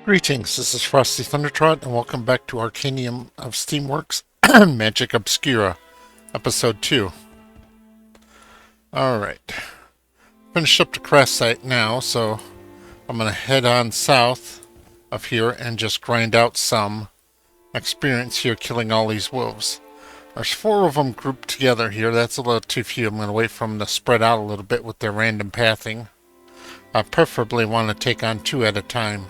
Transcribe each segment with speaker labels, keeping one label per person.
Speaker 1: Greetings, this is Frosty Thundertrot, and welcome back to Arcanum of Steamworks Magic Obscura, Episode 2. Alright, finished up the crash site now, so I'm going to head on south of here and just grind out some experience here killing all these wolves. There's 4 of them grouped together here, that's a little too few. I'm going to wait for them to spread out a little bit with their random pathing. I preferably want to take on 2 at a time.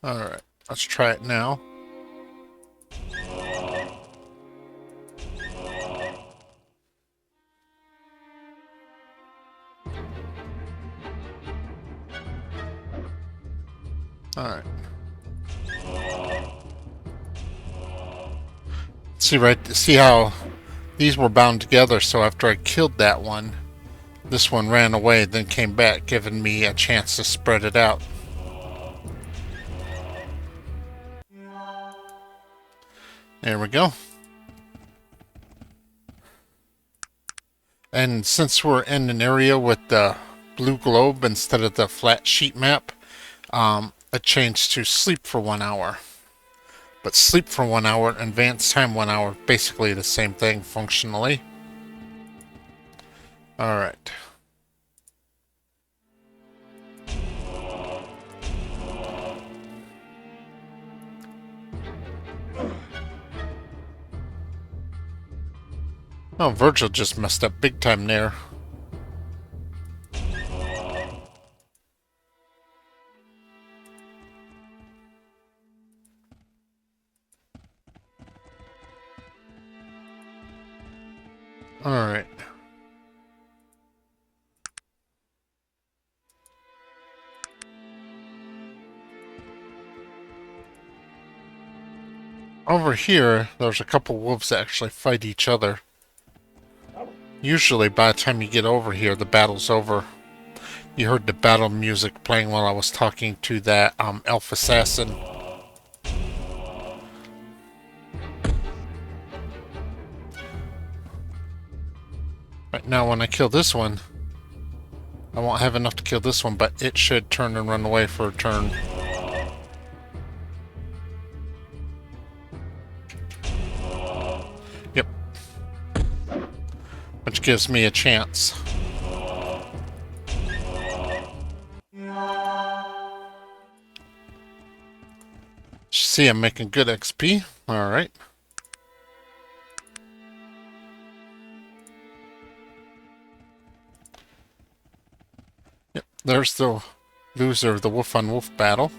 Speaker 1: Alright, let's try it now. Alright. See how these were bound together, so after I killed that one, this one ran away, then came back, giving me a chance to spread it out. There we go. And since we're in an area with the blue globe instead of the flat sheet map, it changed to sleep for 1 hour. But sleep for 1 hour, advanced time 1 hour, basically the same thing functionally. Alright. Oh, Virgil just messed up big time there. Alright. Over here, there's a couple wolves that actually fight each other. Usually, by the time you get over here, the battle's over. You heard the battle music playing while I was talking to that elf assassin. Right now, when I kill this one, I won't have enough to kill this one, but it should turn and run away for a turn. Yep. Which gives me a chance. See, I'm making good XP. Alright. Yep, there's the loser of the wolf-on-wolf battle.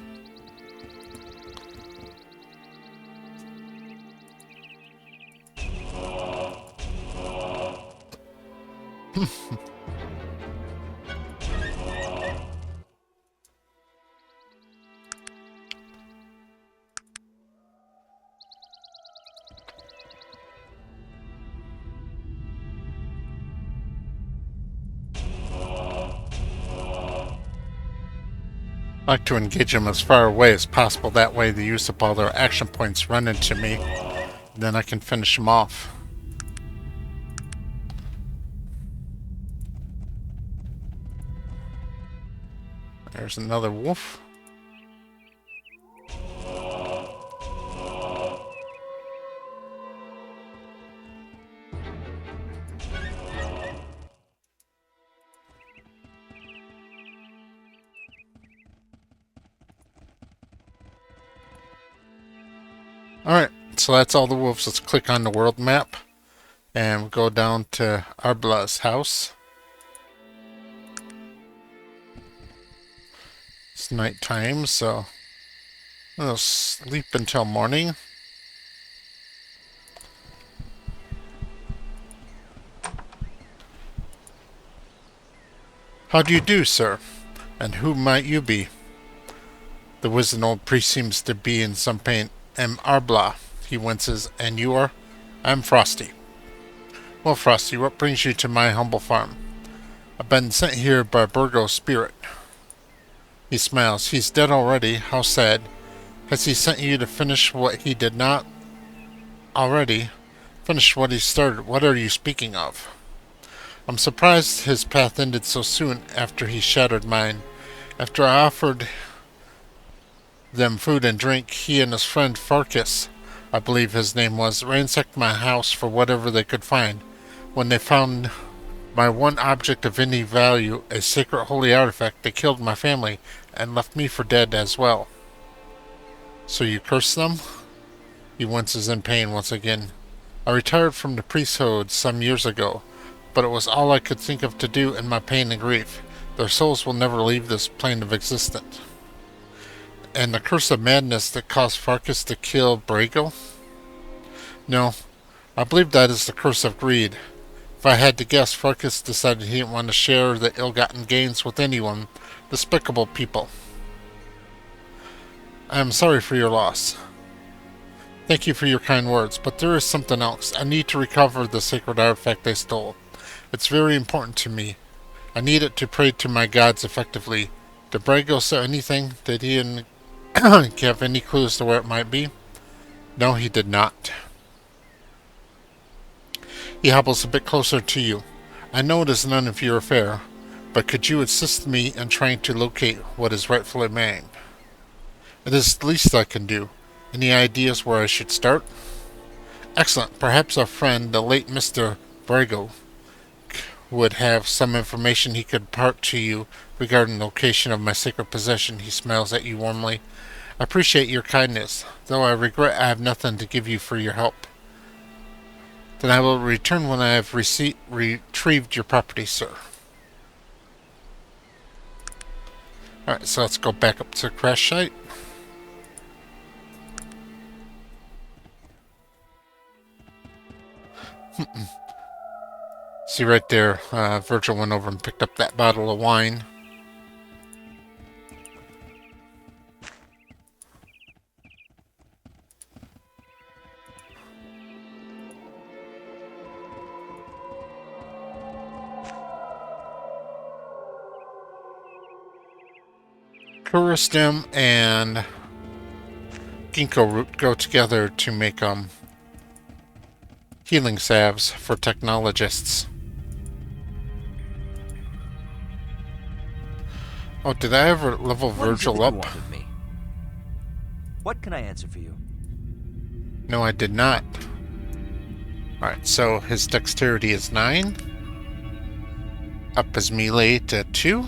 Speaker 1: I like to engage them as far away as possible. That way they use up all their action points run into me. Then I can finish them off. There's another wolf. Alright, so that's all the wolves. Let's click on the world map and go down to Arbla's house. It's nighttime, so I'll sleep until morning. How do you do, sir? And who might you be? The wizened old priest seems to be in some pain. Am Arbla, he winces, and you are? I'm Frosty. Well, Frosty, what brings you to my humble farm? I've been sent here by Burgo's spirit. He smiles. He's dead already. How sad. Has he sent you to finish what he did not? Already? Finish what he started. What are you speaking of? I'm surprised his path ended so soon after he shattered mine. After I offered them food and drink, he and his friend Farkas, I believe his name was, ransacked my house for whatever they could find. When they found my one object of any value, a sacred holy artifact, they killed my family and left me for dead as well. So you cursed them? He winces in pain once again. I retired from the priesthood some years ago, but it was all I could think of to do in my pain and grief. Their souls will never leave this plane of existence. And the curse of madness that caused Farkas to kill Brago? No, I believe that is the curse of greed. If I had to guess, Farkas decided he didn't want to share the ill-gotten gains with anyone. Despicable people. I am sorry for your loss. Thank you for your kind words, but there is something else. I need to recover the sacred artifact I stole. It's very important to me. I need it to pray to my gods effectively. Did Brago say anything? Did he have any clues to where it might be? No, he did not. He hobbles a bit closer to you. I know it is none of your affair, but could you assist me in trying to locate what is rightfully mine? It is the least I can do. Any ideas where I should start? Excellent. Perhaps our friend, the late Mr. Brago, would have some information he could impart to you regarding the location of my sacred possession. He smiles at you warmly. I appreciate your kindness, though I regret I have nothing to give you for your help. Then I will return when I have retrieved your property, sir. Alright, so let's go back up to the crash site. See right there, Virgil went over and picked up that bottle of wine. Stem and ginkgo root go together to make healing salves for technologists. Oh, did I ever level Virgil up?
Speaker 2: What can I answer for you?
Speaker 1: No, I did not. Alright, so his dexterity is 9. Up his melee to 2.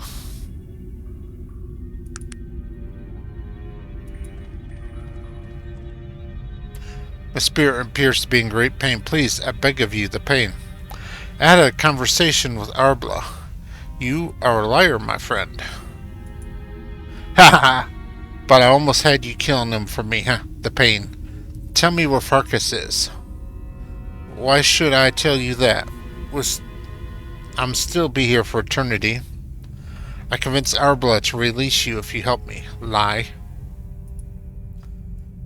Speaker 1: The spirit appears to be in great pain. Please, I beg of you, the pain. I had a conversation with Arbla. You are a liar, my friend. Ha ha! But I almost had you killing him for me, huh? The pain. Tell me where Farkas is. Why should I tell you that? I'm still be here for eternity. I convinced Arbla to release you if you help me. Lie.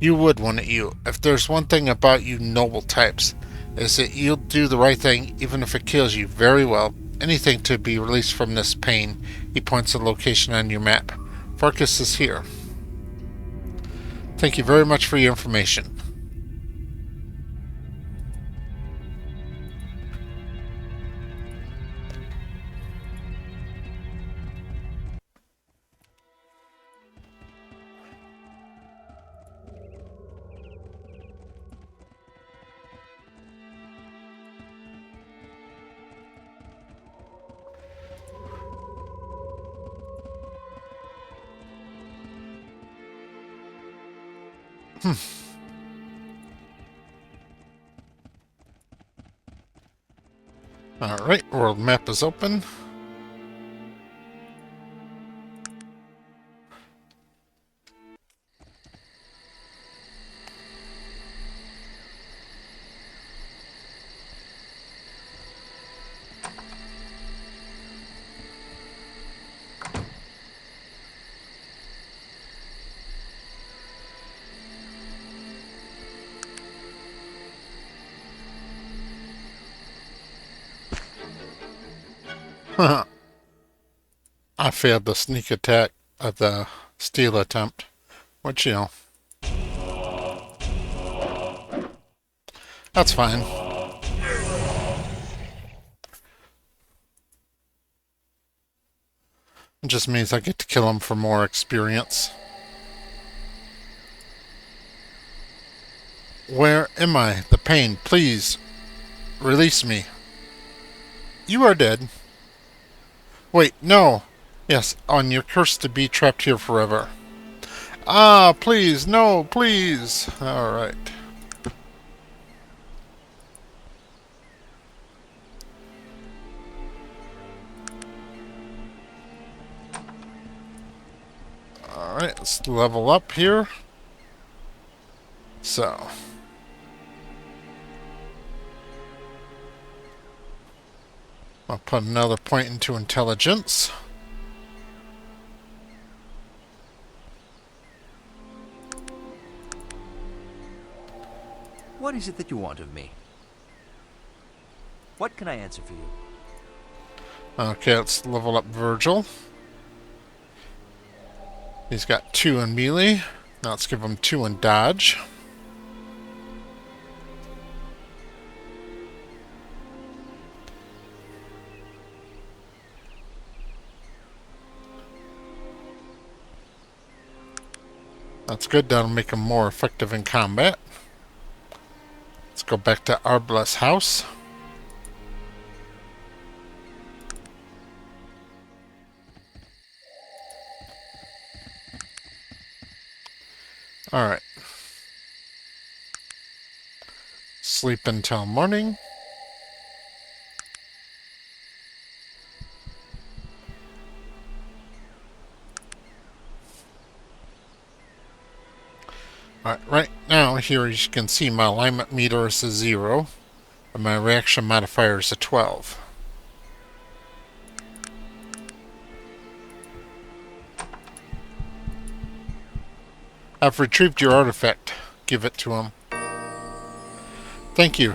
Speaker 1: You would, wouldn't you? If there's one thing about you noble types, is that you'll do the right thing even if it kills you. Very well. Anything to be released from this pain. He points to the location on your map. Farkas is here. Thank you very much for your information. Alright, world map is open. I failed the sneak attack of the steal attempt. Which, you know. That's fine. It just means I get to kill him for more experience. Where am I? The pain. Please, release me. You are dead. Wait, no. Yes, on you're cursed to be trapped here forever. Ah, please, no, please. Alright. Alright, let's level up here. So. I'll put another point into intelligence.
Speaker 2: What is it that you want of me? What can I answer for you?
Speaker 1: Okay, let's level up Virgil. He's got 2 in melee. Now let's give him 2 in dodge. That's good. That'll make him more effective in combat. Let's go back to Arbla's house. Alright. Sleep until morning. Alright, right now here you can see my alignment meter is a 0 and my reaction modifier is a 12. I've retrieved your artifact. Give it to him. Thank you.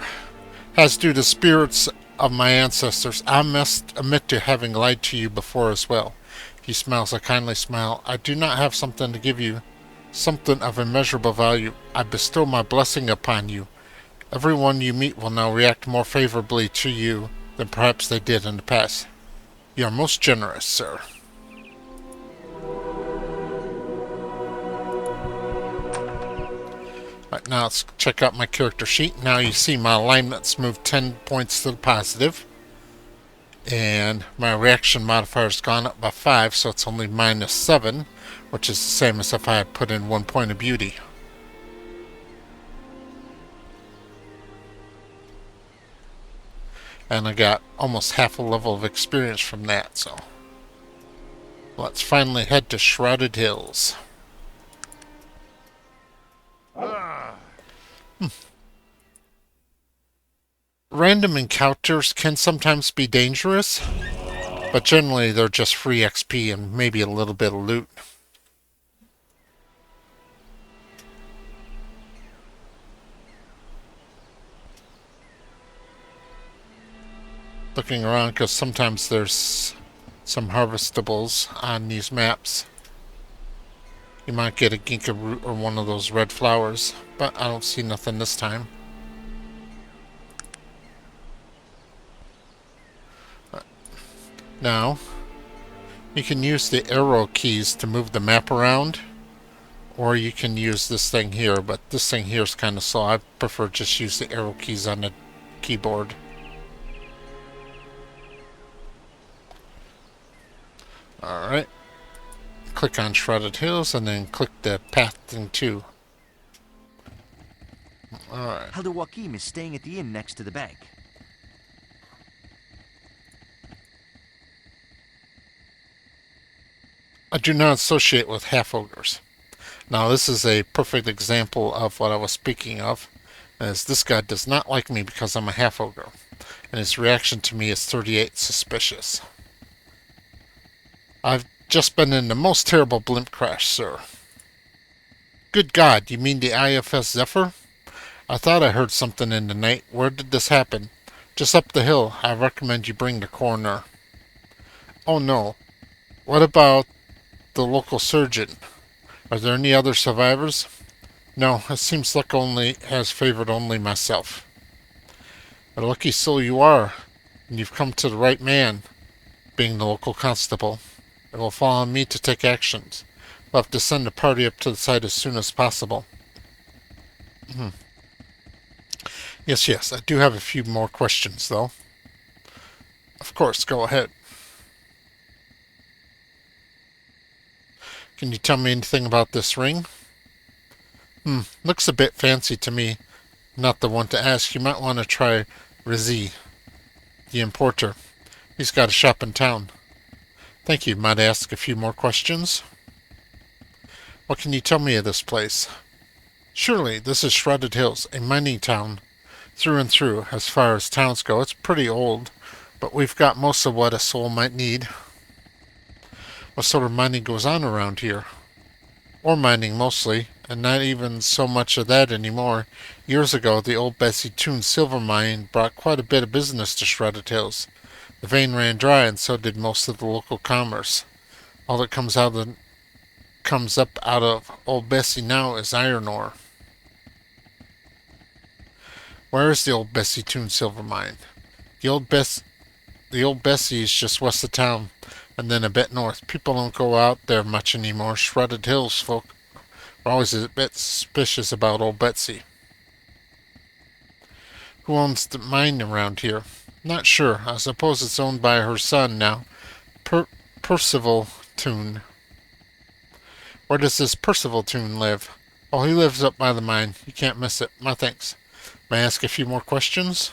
Speaker 1: As do the spirits of my ancestors, I must admit to having lied to you before as well. He smiles a kindly smile. I do not have something to give you, something of immeasurable value. I bestow my blessing upon you. Everyone you meet will now react more favorably to you than perhaps they did in the past. You are most generous, sir. Right, now let's check out my character sheet. Now you see my alignment's moved 10 points to the positive. And my reaction modifier's gone up by 5, so it's only -7, which is the same as if I had put in 1 point of beauty. And I got almost half a level of experience from that, so let's finally head to Shrouded Hills. Random encounters can sometimes be dangerous, but generally they're just free XP and maybe a little bit of loot. Looking around because sometimes there's some harvestables on these maps. You might get a ginkgo root or one of those red flowers, but I don't see nothing this time. Now, you can use the arrow keys to move the map around, or you can use this thing here, but this thing here is kind of slow. I prefer just use the arrow keys on the keyboard. Alright. Click on Shrouded Hills and then click the path thing too. Alright.
Speaker 2: Elder Joachim is staying at the inn next to the bank.
Speaker 1: I do not associate with half-ogres. Now this is a perfect example of what I was speaking of, as this guy does not like me because I'm a half-ogre, and his reaction to me is 38 suspicious. I've just been in the most terrible blimp crash, sir. Good God, you mean the IFS Zephyr? I thought I heard something in the night. Where did this happen? Just up the hill. I recommend you bring the coroner. Oh no. What about the local surgeon? Are there any other survivors? No, it seems luck only has favored only myself. A lucky soul you are, and you've come to the right man, being the local constable. It will fall on me to take actions. We'll have to send a party up to the site as soon as possible. Yes, I do have a few more questions, though. Of course, go ahead. Can you tell me anything about this ring? Looks a bit fancy to me. Not the one to ask. You might want to try Rizzi, the importer. He's got a shop in town. Thank you. Might I ask a few more questions? What can you tell me of this place? Surely, this is Shrouded Hills, a mining town. Through and through, as far as towns go, it's pretty old, but we've got most of what a soul might need. What sort of mining goes on around here? Ore mining mostly, and not even so much of that anymore. Years ago, the old Bessie Toon silver mine brought quite a bit of business to Shrouded Hills. The vein ran dry, and so did most of the local commerce. All that comes up out of old Bessie now is iron ore. Where is the old Bessie Toon silver mine? The old Bessie is just west of town, and then a bit north. People don't go out there much anymore. Shrouded Hills folk are always a bit suspicious about old Betsy. Who owns the mine around here? Not sure. I suppose it's owned by her son now. Percival Toon. Where does this Percival Toon live? Oh, he lives up by the mine. You can't miss it. My thanks. May I ask a few more questions?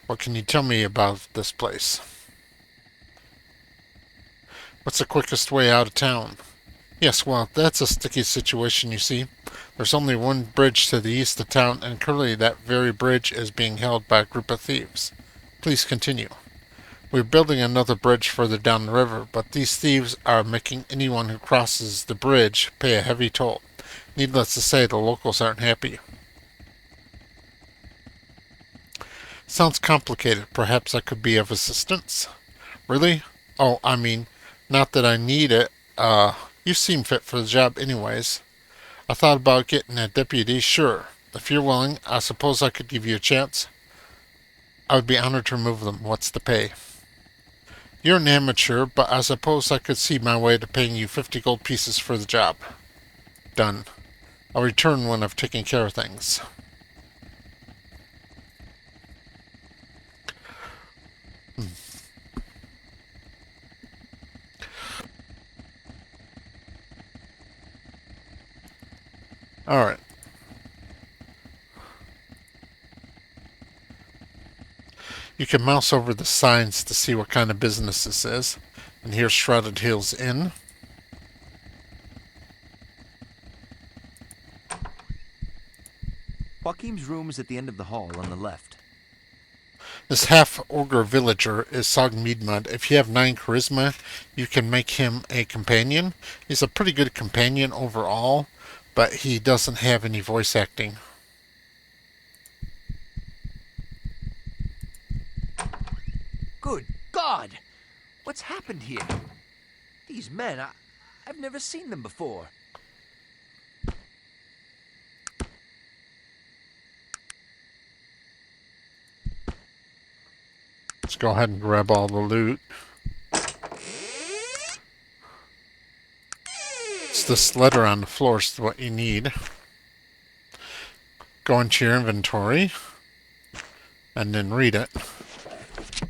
Speaker 1: What can you tell me about this place? What's the quickest way out of town? Yes, well, that's a sticky situation, you see. There's only one bridge to the east of town, and currently that very bridge is being held by a group of thieves. Please continue. We're building another bridge further down the river, but these thieves are making anyone who crosses the bridge pay a heavy toll. Needless to say, the locals aren't happy. Sounds complicated. Perhaps I could be of assistance. Really? Oh, I mean, not that I need it. You seem fit for the job anyways. I thought about getting a deputy, sure. If you're willing, I suppose I could give you a chance. I would be honored to remove them. What's the pay? You're an amateur, but I suppose I could see my way to paying you 50 gold pieces for the job. Done. I'll return when I've taken care of things. Alright. You can mouse over the signs to see what kind of business this is. And here's Shrouded Hills Inn.
Speaker 2: Joachim's room is at the end of the hall on the left.
Speaker 1: This half-ogre villager is Sogmeadmud. If you have 9 charisma, you can make him a companion. He's a pretty good companion overall, but he doesn't have any voice acting.
Speaker 2: Good God! What's happened here? These men, I've never seen them before.
Speaker 1: Let's go ahead and grab all the loot. It's this letter on the floor is what you need. Go into your inventory and then read it.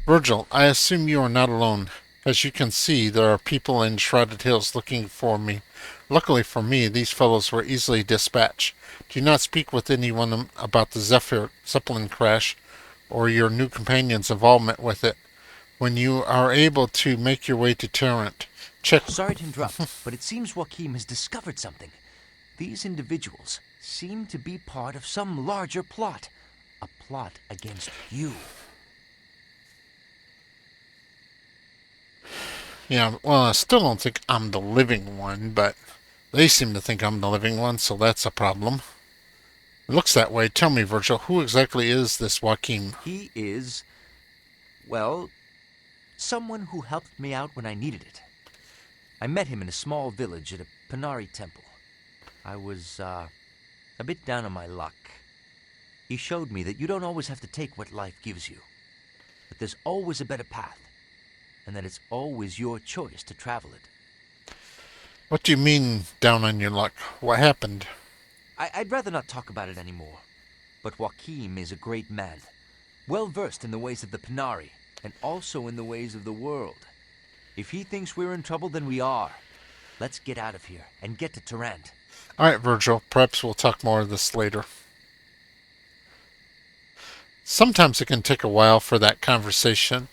Speaker 1: Virgil, I assume you are not alone. As you can see, there are people in Shrouded Hills looking for me. Luckily for me, these fellows were easily dispatched. Do not speak with anyone about the Zeppelin crash or your new companion's involvement with it. When you are able to make your way to Tarrant, check...
Speaker 2: Sorry to interrupt, but it seems Joachim has discovered something. These individuals seem to be part of some larger plot. A plot against you.
Speaker 1: Yeah, well, I still don't think I'm the living one, but they seem to think I'm the living one, so that's a problem. It looks that way. Tell me, Virgil, who exactly is this Joachim?
Speaker 2: He is, well, someone who helped me out when I needed it. I met him in a small village at a Panari temple. I was, a bit down on my luck. He showed me that you don't always have to take what life gives you, but there's always a better path. and that it's always your choice to travel it.
Speaker 1: What do you mean, down on your luck? What happened?
Speaker 2: I'd rather not talk about it anymore, but Joachim is a great man, well versed in the ways of the Panari, and also in the ways of the world. If he thinks we're in trouble, then we are. Let's get out of here and get to Tarant.
Speaker 1: Alright, Virgil, perhaps we'll talk more of this later. Sometimes it can take a while for that conversation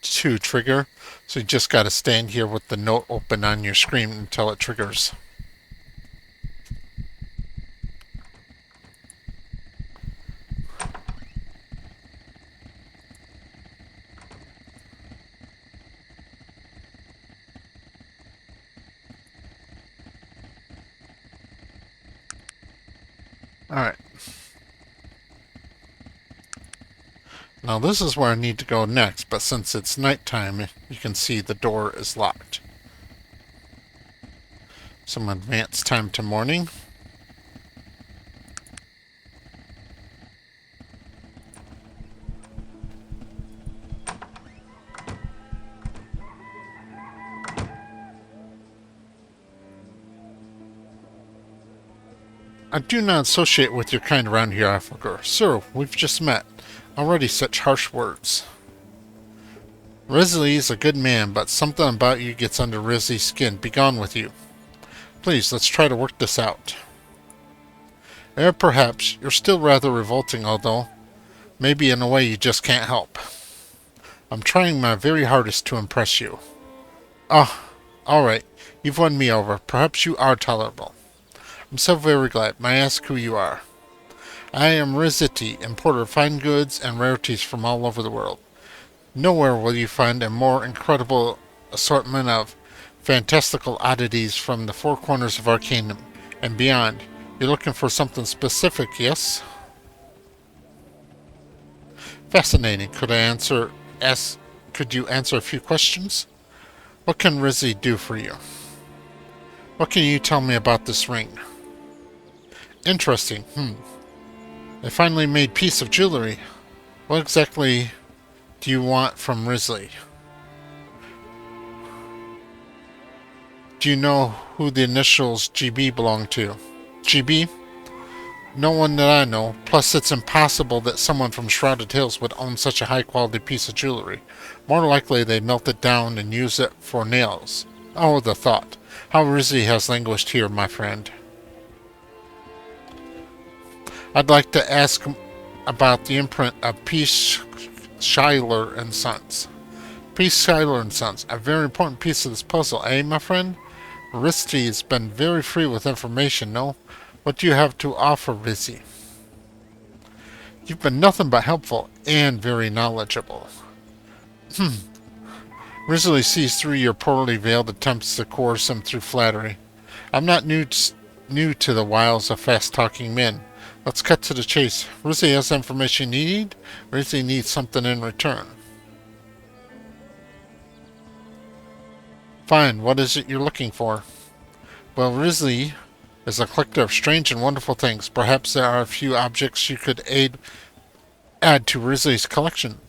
Speaker 1: to trigger, so you just gotta stand here with the note open on your screen until it triggers. Alright. Now this is where I need to go next, but since it's nighttime, you can see the door is locked. Some advanced time to morning. I do not associate with your kind around here, Africa. Sir, we've just met. Already such harsh words. Risley is a good man, but something about you gets under Risley's skin. Be gone with you. Please, let's try to work this out. Perhaps. You're still rather revolting, although maybe in a way you just can't help. I'm trying my very hardest to impress you. Ah, alright. You've won me over. Perhaps you are tolerable. I'm so very glad. May I ask who you are? I am Riziti, importer of fine goods and rarities from all over the world. Nowhere will you find a more incredible assortment of fantastical oddities from the four corners of Arcanum and beyond. You're looking for something specific, yes? Fascinating. Could you answer a few questions? What can Rizzi do for you? What can you tell me about this ring? Interesting. A finely made piece of jewelry. What exactly do you want from Risley? Do you know who the initials GB belong to? GB? No one that I know. Plus, it's impossible that someone from Shrouded Hills would own such a high-quality piece of jewelry. More likely, they melt it down and use it for nails. Oh, the thought. How Risley has languished here, my friend. I'd like to ask about the imprint of Peace Schuyler and Sons. Peace Schuyler and Sons, a very important piece of this puzzle, eh, my friend? Risty has been very free with information, no? What do you have to offer, Rizzy? You've been nothing but helpful and very knowledgeable. Risley sees through your poorly veiled attempts to coerce him through flattery. I'm not new to the wiles of fast-talking men. Let's cut to the chase. Rizzy has the information you need. Rizzy needs something in return. Fine, what is it you're looking for? Well, Rizzy is a collector of strange and wonderful things. Perhaps there are a few objects you could add to Rizzy's collection.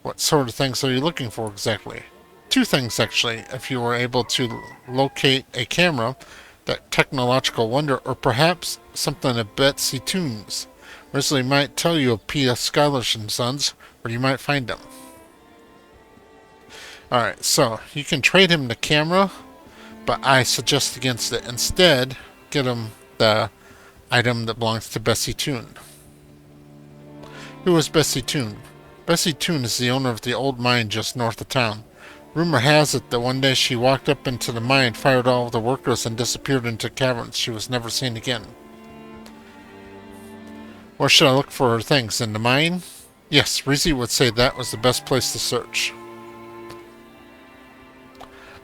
Speaker 1: What sort of things are you looking for exactly? Two things, actually. If you were able to locate a camera, that technological wonder, or perhaps something of Betsy Toons. Risley might tell you of P.S. Schuyler and Sons, where you might find them. Alright, so you can trade him the camera, but I suggest against it. Instead, get him the item that belongs to Bessie Toon. Who is Bessie Toon? Bessie Toon is the owner of the old mine just north of town. Rumor has it that one day she walked up into the mine, fired all of the workers, and disappeared into caverns. She was never seen again. Where should I look for her things? In the mine? Yes, Rizzy would say that was the best place to search.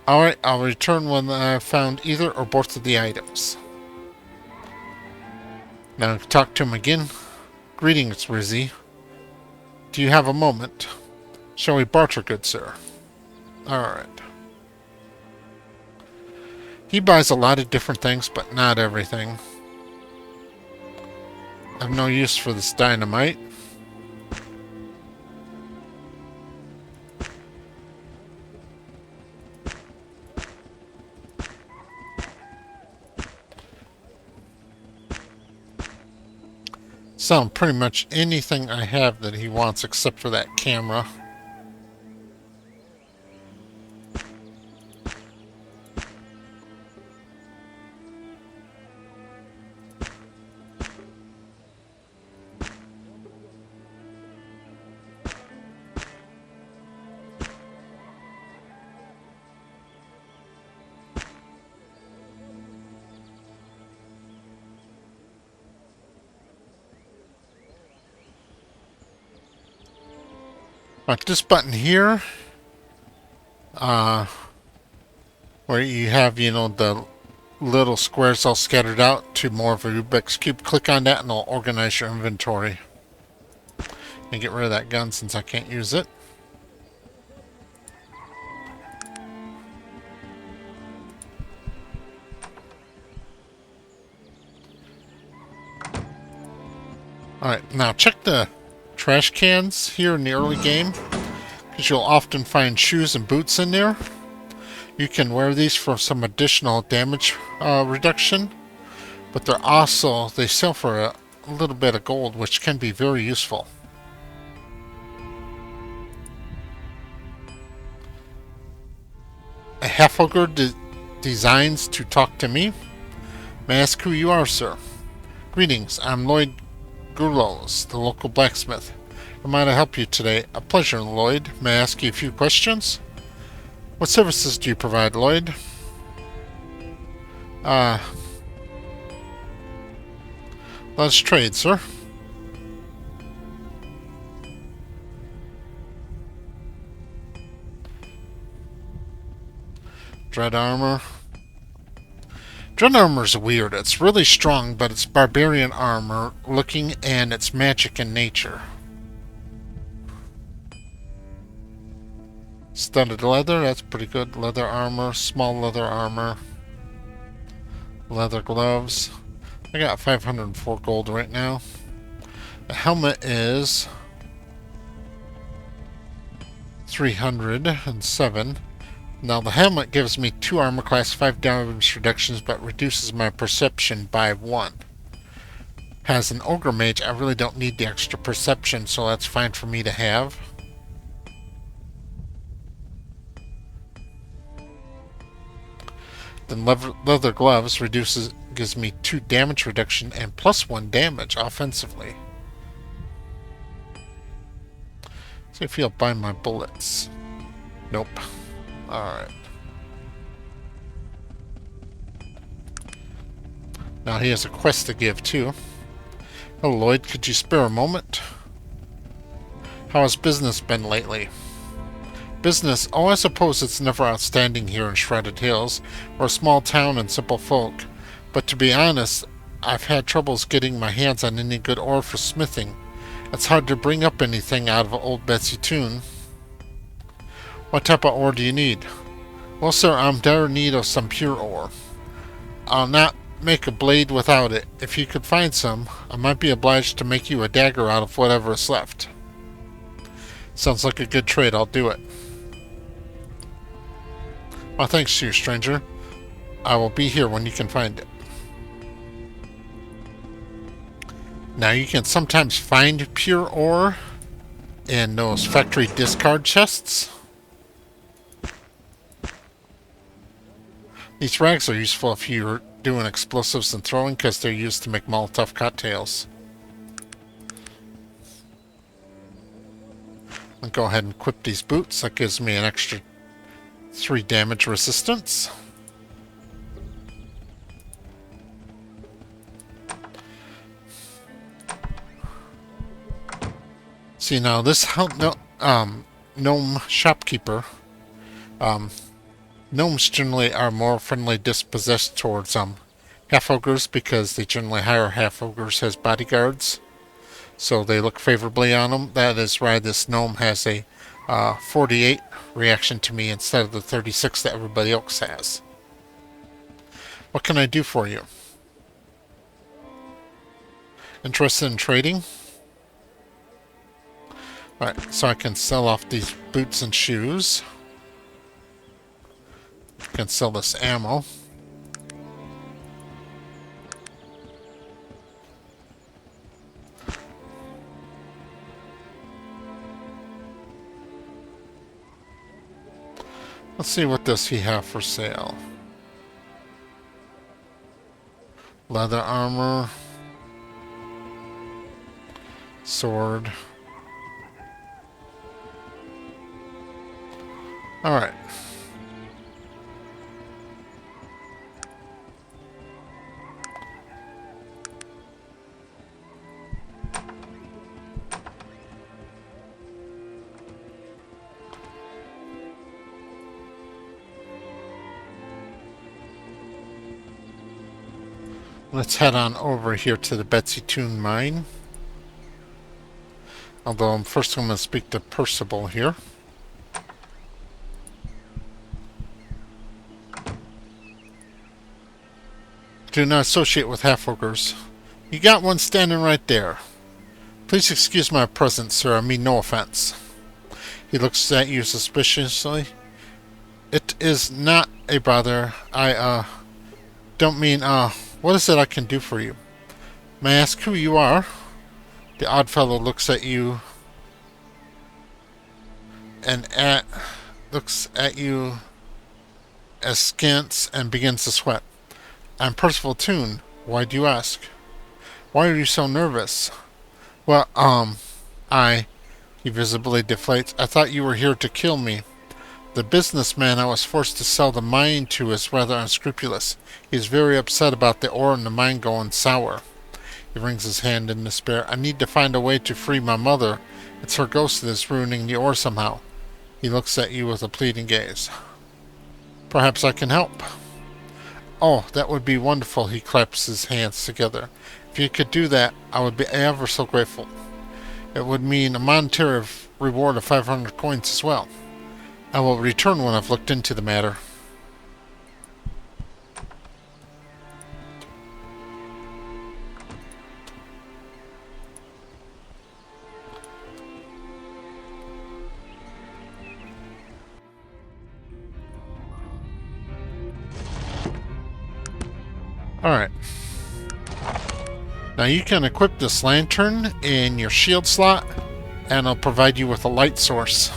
Speaker 1: Alright, I'll return when I've found either or both of the items. Now talk to him again. Greetings, Rizzy. Do you have a moment? Shall we barter, good sir? Alright. He buys a lot of different things, but not everything. I have no use for this dynamite. selling pretty much anything I have that he wants except for that camera. Like this button here, where you have, the little squares all scattered out to more of a Rubik's Cube. Click on that and it'll organize your inventory. And get rid of that gun since I can't use it. Alright, now check the trash cans here in the early game, because you'll often find shoes and boots in there. You can wear these for some additional damage reduction, but they sell for a little bit of gold, which can be very useful. A half-ogre designs to talk to me. May I ask who you are, sir? Greetings, I'm Lloyd Gurlos, the local blacksmith. How might I help you today? A pleasure, Lloyd. May I ask you a few questions? What services do you provide, Lloyd? Let's trade, sir. Dread armor. Dread armor's weird. It's really strong, but it's barbarian armor looking, and it's magic in nature. Studded leather, that's pretty good. Leather armor, small leather armor. Leather gloves. I got 504 gold right now. The helmet is 307. Now the helmet gives me 2 armor class, 5 damage reductions, but reduces my perception by 1. As an ogre mage, I really don't need the extra perception, so that's fine for me to have. Then leather gloves gives me 2 damage reduction and plus 1 damage offensively. See if he'll buy my bullets. Nope. Alright. Now he has a quest to give too. Hello, Lloyd, could you spare a moment? How has business been lately? Business? Oh, I suppose it's never outstanding here in Shredded Hills. We're a small town and simple folk. But to be honest, I've had troubles getting my hands on any good ore for smithing. It's hard to bring up anything out of old Betsy Toon. What type of ore do you need? Well, sir, I'm in dire need of some pure ore. I'll not make a blade without it. If you could find some, I might be obliged to make you a dagger out of whatever is left. Sounds like a good trade. I'll do it. Well, thanks to you, stranger. I will be here when you can find it. Now, you can sometimes find pure ore in those factory discard chests. These rags are useful if you're doing explosives and throwing, because they're used to make Molotov cocktails. I'll go ahead and equip these boots. That gives me an extra 3 damage resistance. See, now this gnome shopkeeper, gnomes generally are more friendly dispossessed towards half-ogres, because they generally hire half-ogres as bodyguards, so they look favorably on them. That is why this gnome has a 48 reaction to me instead of the 36 that everybody else has. What can I do for you? Interested in trading? Alright, so I can sell off these boots and shoes. I can sell this ammo. Let's see, what does he have for sale? Leather armor. Sword. Alright. Let's head on over here to the Betsy Toon mine. Although I'm first going to speak to Percival here. Do not associate with half-orgers. You got one standing right there. Please excuse my presence, sir. I mean no offense. He looks at you suspiciously. It is not a bother. I, don't mean, what is it I can do for you? May I ask who you are? The odd fellow looks at you and looks at you askance and begins to sweat. I'm Percival Toon. Why do you ask? Why are you so nervous? Well, he visibly deflates. I thought you were here to kill me. The businessman I was forced to sell the mine to is rather unscrupulous. He is very upset about the ore in the mine going sour. He wrings his hand in despair. I need to find a way to free my mother. It's her ghost that is ruining the ore somehow. He looks at you with a pleading gaze. Perhaps I can help. Oh, that would be wonderful. He claps his hands together. If you could do that, I would be ever so grateful. It would mean a monetary reward of 500 coins as well. I will return when I've looked into the matter. Alright. Now you can equip this lantern in your shield slot, and it'll provide you with a light source.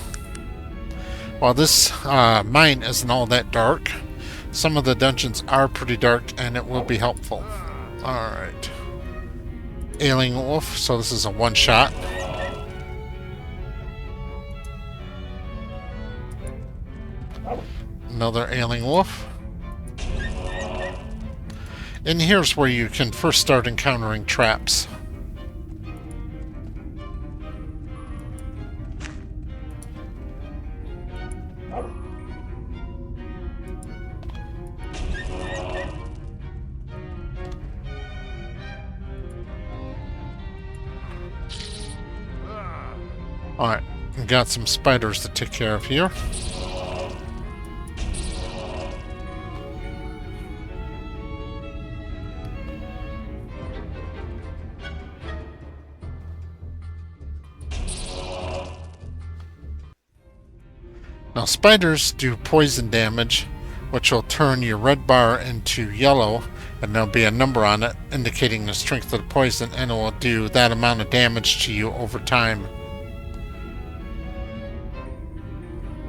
Speaker 1: While this mine isn't all that dark, some of the dungeons are pretty dark, and it will be helpful. Alright. Ailing Wolf, so this is a one-shot. Another Ailing Wolf. And here's where you can first start encountering traps. Alright, we got some spiders to take care of here. Now, spiders do poison damage, which will turn your red bar into yellow, and there'll be a number on it indicating the strength of the poison, and it will do that amount of damage to you over time.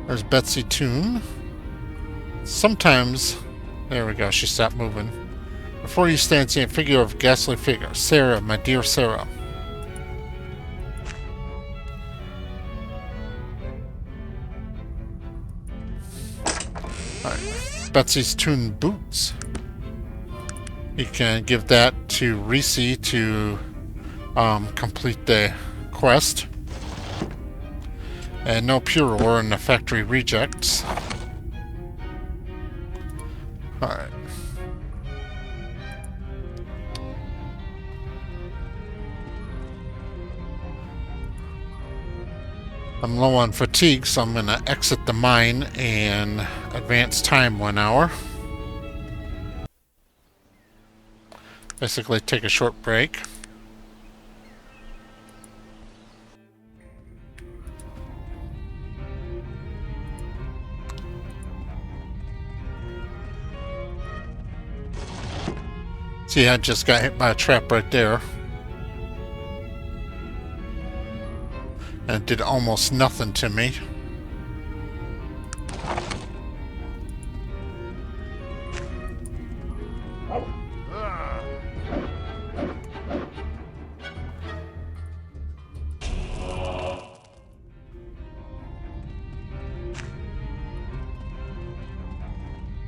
Speaker 1: There's Betsy Toon. Sometimes... There we go, she stopped moving. Before you stands a figure of ghastly figure. Sarah, my dear Sarah. Betsy's Toon boots. You can give that to Reese to complete the quest. And no pure ore in the factory rejects. Alright. I'm low on fatigue, so I'm going to exit the mine and advance time 1 hour. Basically take a short break. See, I just got hit by a trap right there. And it did almost nothing to me.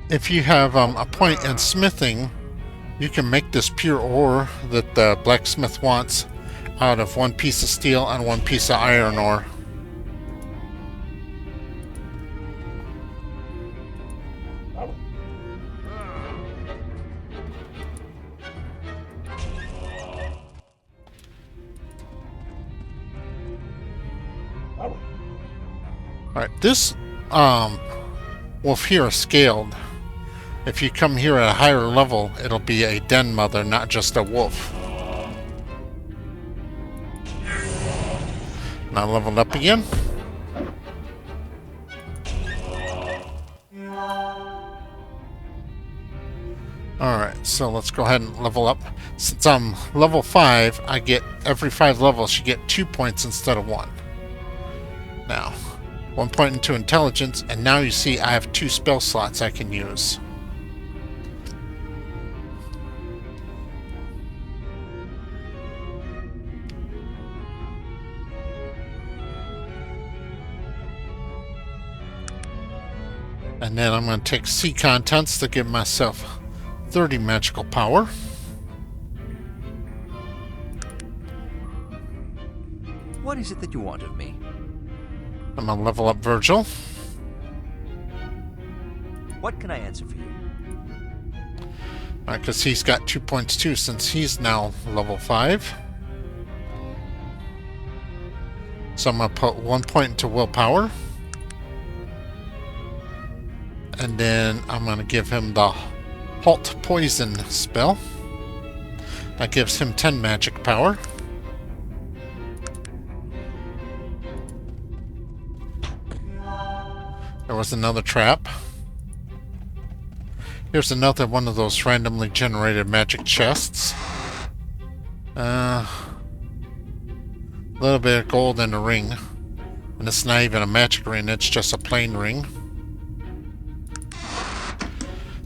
Speaker 1: if you have a point in smithing, you can make this pure ore that the blacksmith wants out of one piece of steel and one piece of iron ore. Alright, this wolf here is scaled. If you come here at a higher level, it'll be a den mother, not just a wolf. Now leveled up again. Alright, so let's go ahead and level up. Since I'm level 5, I get every 5 levels, you get 2 points instead of 1. Now, 1 point into intelligence, and now you see I have 2 spell slots I can use. And then I'm going to take sea contents to give myself 30 magical power.
Speaker 2: What is it that you want of me?
Speaker 1: I'm going to level up Virgil.
Speaker 2: What can I answer for you?
Speaker 1: Because he's got 2 points too, since he's now level 5. So I'm going to put 1 point into willpower. And then I'm going to give him the Halt Poison spell. That gives him 10 magic power. There was another trap. Here's another one of those randomly generated magic chests. A little bit of gold in a ring. And it's not even a magic ring, it's just a plain ring.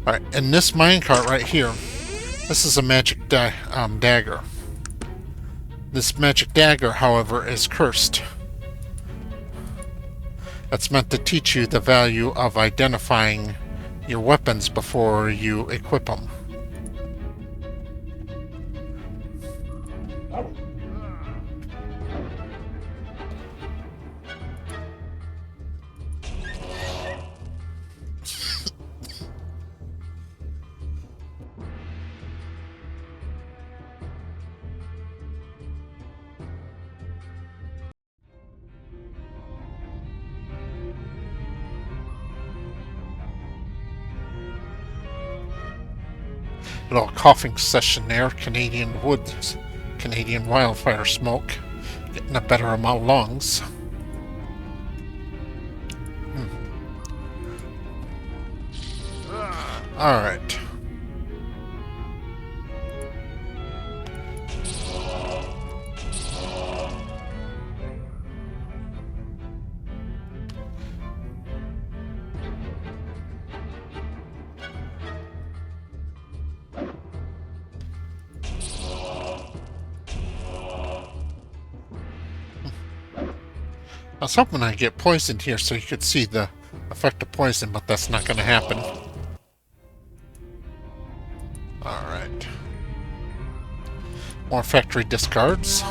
Speaker 1: Alright, and this minecart right here, this is a magic dagger. This magic dagger, however, is cursed. That's meant to teach you the value of identifying your weapons before you equip them. Little coughing session there. Canadian woods, Canadian wildfire smoke, getting the better of my lungs. Alright. I was hoping I'd get poisoned here so you could see the effect of poison, but that's not going to happen. Alright. More factory discards.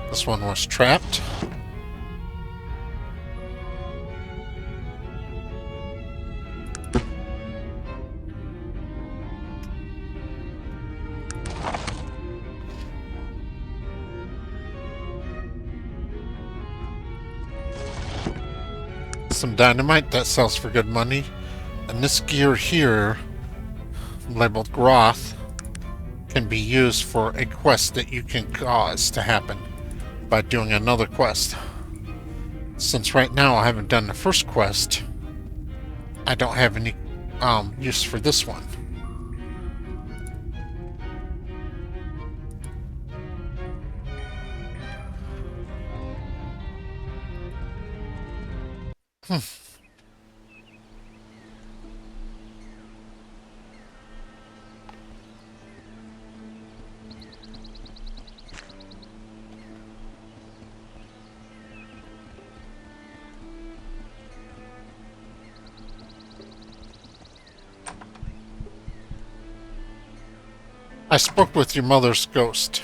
Speaker 1: This one was trapped. Some dynamite that sells for good money, and this gear here labeled Groth can be used for a quest that you can cause to happen by doing another quest. Since right now I haven't done the first quest, I don't have any use for this one. I spoke with your mother's ghost.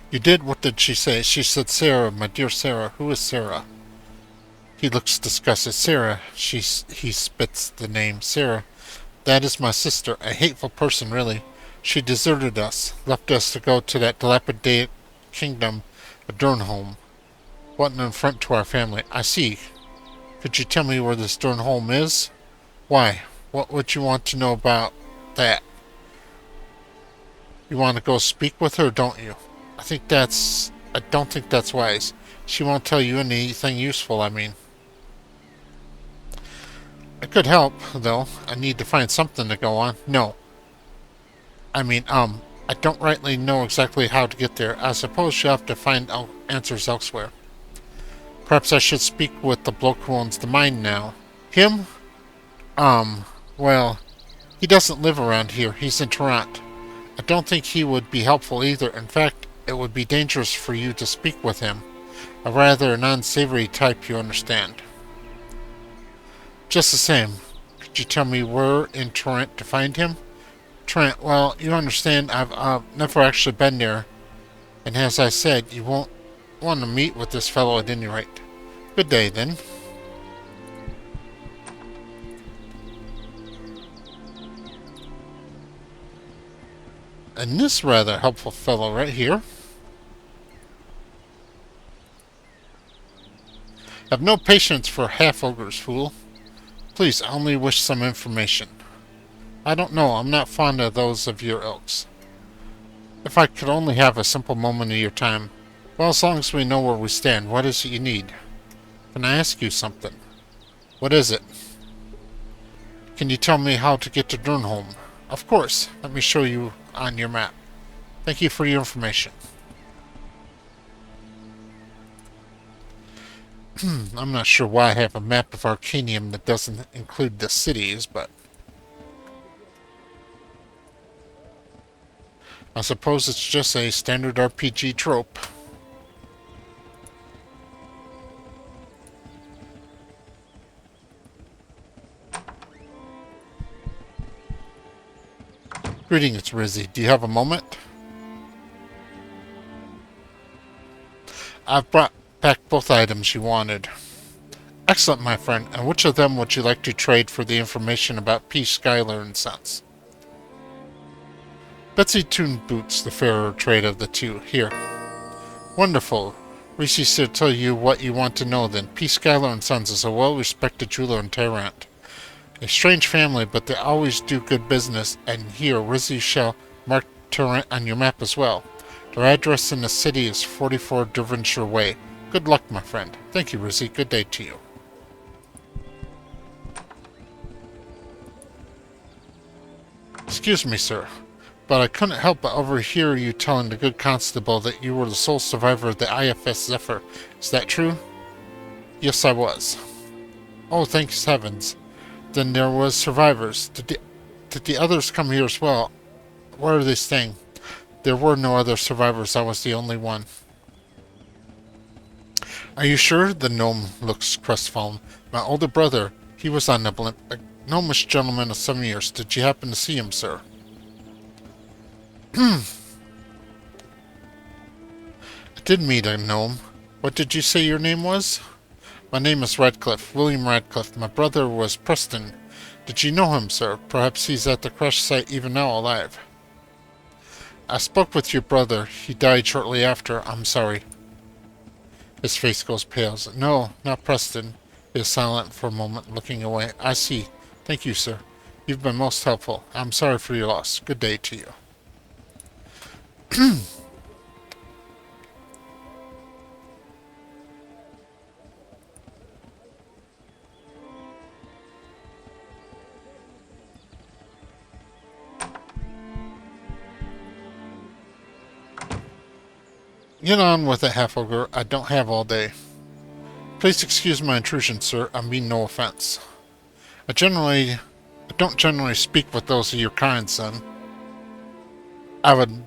Speaker 1: You did? What did she say? She said, Sarah, my dear Sarah. Who is Sarah? He looks disgusted. Sarah. He spits the name. Sarah. That is my sister. A hateful person, really. She deserted us, left us to go to that dilapidated kingdom, a Durnholm. What an affront to our family. I see. Could you tell me where this Durnholm is? Why? What would you want to know about that? You want to go speak with her, don't you? I don't think that's wise. She won't tell you anything useful, I mean. It could help, though. I need to find something to go on. No. I don't rightly know exactly how to get there. I suppose you'll have to find answers elsewhere. Perhaps I should speak with the bloke who owns the mine now. Him? Well, he doesn't live around here. He's in Toronto. I don't think he would be helpful either. In fact, it would be dangerous for you to speak with him. A rather non-savory type, you understand. Just the same, could you tell me where in Toronto to find him? Trent, well, you understand, I've never actually been there. And as I said, you won't want to meet with this fellow at any rate. Good day, then. And this rather helpful fellow right here. Have no patience for half-ogres, fool. Please, I only wish some information. I don't know, I'm not fond of those of your ilks. If I could only have a simple moment of your time. Well, as long as we know where we stand, what is it you need? Can I ask you something? What is it? Can you tell me how to get to Durnholm? Of course. Let me show you on your map. Thank you for your information. I'm not sure why I have a map of Arcanum that doesn't include the cities, but I suppose it's just a standard RPG trope. Greetings, Rizzy. Do you have a moment? I've brought back both items you wanted. Excellent, my friend. And which of them would you like to trade for the information about P. Schuyler and Sons? Betsy tuned boots, the fairer trade of the two. Here. Wonderful. Rishi should tell you what you want to know then. P. Schuyler and Sons is a well-respected jeweler in Tarrant. A strange family, but they always do good business, and here, Rizzy shall mark Tarrant on your map as well. Their address in the city is 44 Derbyshire Way. Good luck, my friend. Thank you, Rizzy. Good day to you. Excuse me, sir, but I couldn't help but overhear you telling the good constable that you were the sole survivor of the IFS Zephyr. Is that true? Yes, I was. Oh, thanks heavens. Then there was survivors. Did the others come here as well? Where are they staying? There were no other survivors. I was the only one. Are you sure? The gnome looks crestfallen. My older brother, he was on the blimp. A gnomish gentleman of some years. Did you happen to see him, sir? I did meet a gnome. What did you say your name was? My name is Radcliffe, William Radcliffe. My brother was Preston. Did you know him, sir? Perhaps he's at the crash site even now alive. I spoke with your brother. He died shortly after. I'm sorry. His face goes pale. No, not Preston. He is silent for a moment, looking away. I see. Thank you, sir. You've been most helpful. I'm sorry for your loss. Good day to you. Get on with it, half-ogre. I don't have all day. Please excuse my intrusion, sir. I mean no offense. I don't generally speak with those of your kind, son. I'd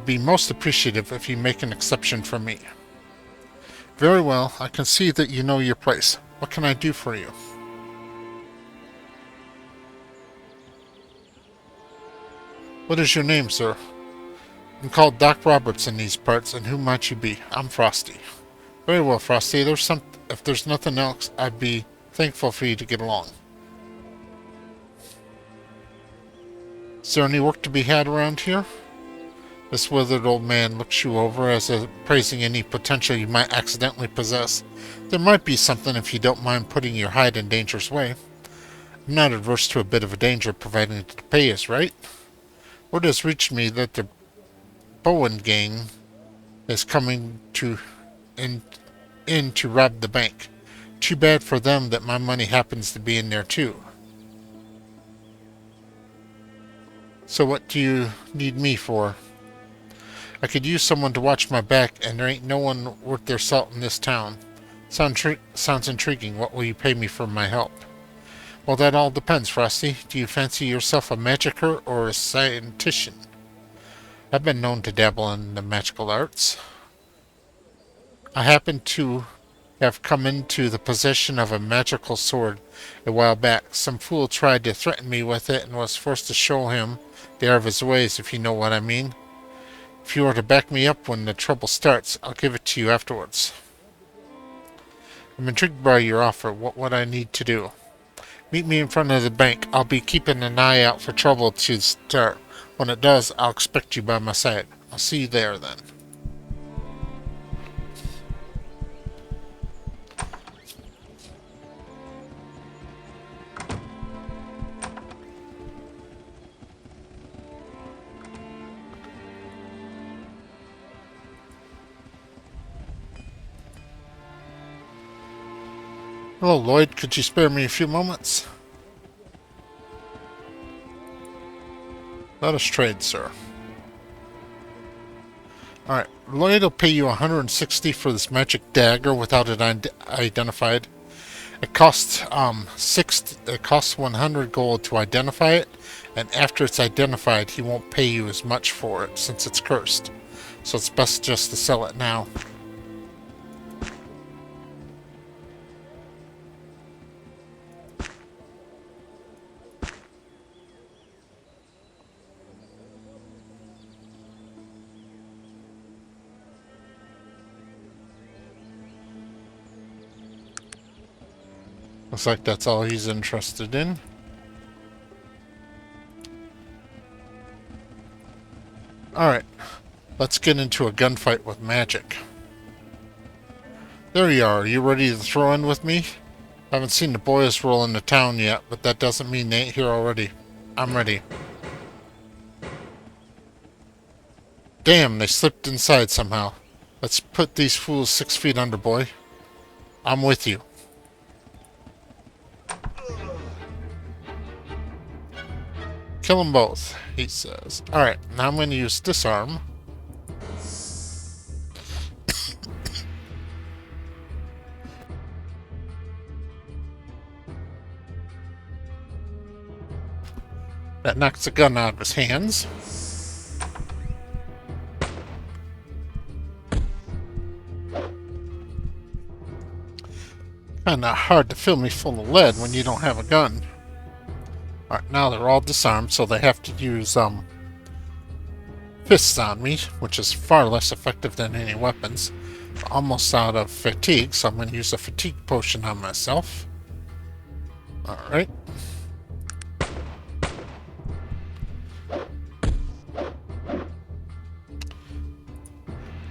Speaker 1: be most appreciative if you make an exception for me. Very well. I can see that you know your place. What can I do for you? What is your name, sir? I'm called Doc Roberts in these parts, and who might you be? I'm Frosty. Very well, Frosty. If there's nothing else, I'd be thankful for you to get along. Is there any work to be had around here? This withered old man looks you over as if appraising any potential you might accidentally possess. There might be something if you don't mind putting your hide in danger's way. I'm not adverse to a bit of a danger, providing the pay is right. Word has reached me that the Bowen gang is coming in to rob the bank. Too bad for them that my money happens to be in there too. So what do you need me for? I could use someone to watch my back, and there ain't no one worth their salt in this town. Sounds intriguing. What will you pay me for my help? Well, that all depends, Frosty. Do you fancy yourself a magicier or a scientician? I've been known to dabble in the magical arts. I happen to have come into the possession of a magical sword a while back. Some fool tried to threaten me with it and was forced to show him the error of his ways, if you know what I mean. If you are to back me up when the trouble starts, I'll give it to you afterwards. I'm intrigued by your offer. What would I need to do? Meet me in front of the bank. I'll be keeping an eye out for trouble to start. When it does, I'll expect you by my side. I'll see you there then. Hello, Lloyd. Could you spare me a few moments? Let us trade, sir. Alright, Lloyd will pay you 160 for this magic dagger without it identified. It costs 100 gold to identify it, and after it's identified, he won't pay you as much for it since it's cursed. So it's best just to sell it now. Looks like that's all he's interested in. Alright, let's get into a gunfight with magic. There you are. You ready to throw in with me? I haven't seen the boys roll into town yet, but that doesn't mean they ain't here already. I'm ready. Damn, they slipped inside somehow. Let's put these fools 6 feet under, boy. I'm with you. Kill them both, he says. Alright, now I'm going to use disarm. That knocks the gun out of his hands. Kinda hard to fill me full of lead when you don't have a gun. Alright, now they're all disarmed, so they have to use fists on me, which is far less effective than any weapons. Almost out of fatigue, so I'm going to use a fatigue potion on myself. Alright.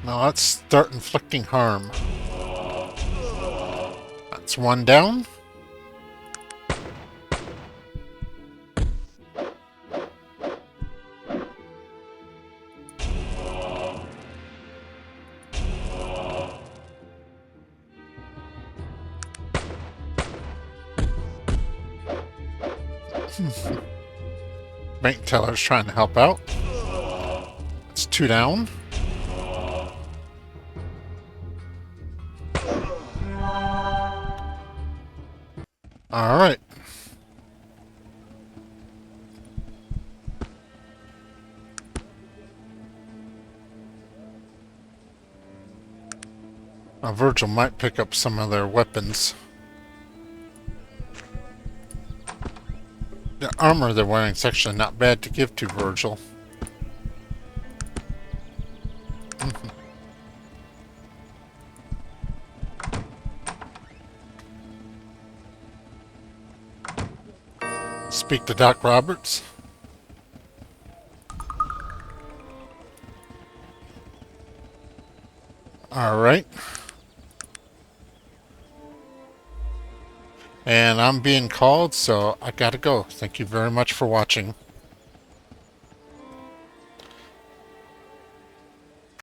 Speaker 1: Now let's start inflicting harm. That's one down. Bank teller's trying to help out. It's 2 down. Alright. Now Virgil might pick up some of their weapons. The armor they're wearing is actually not bad to give to Virgil. Speak to Doc Roberts. Alright. And I'm being called, so I gotta go. Thank you very much for watching.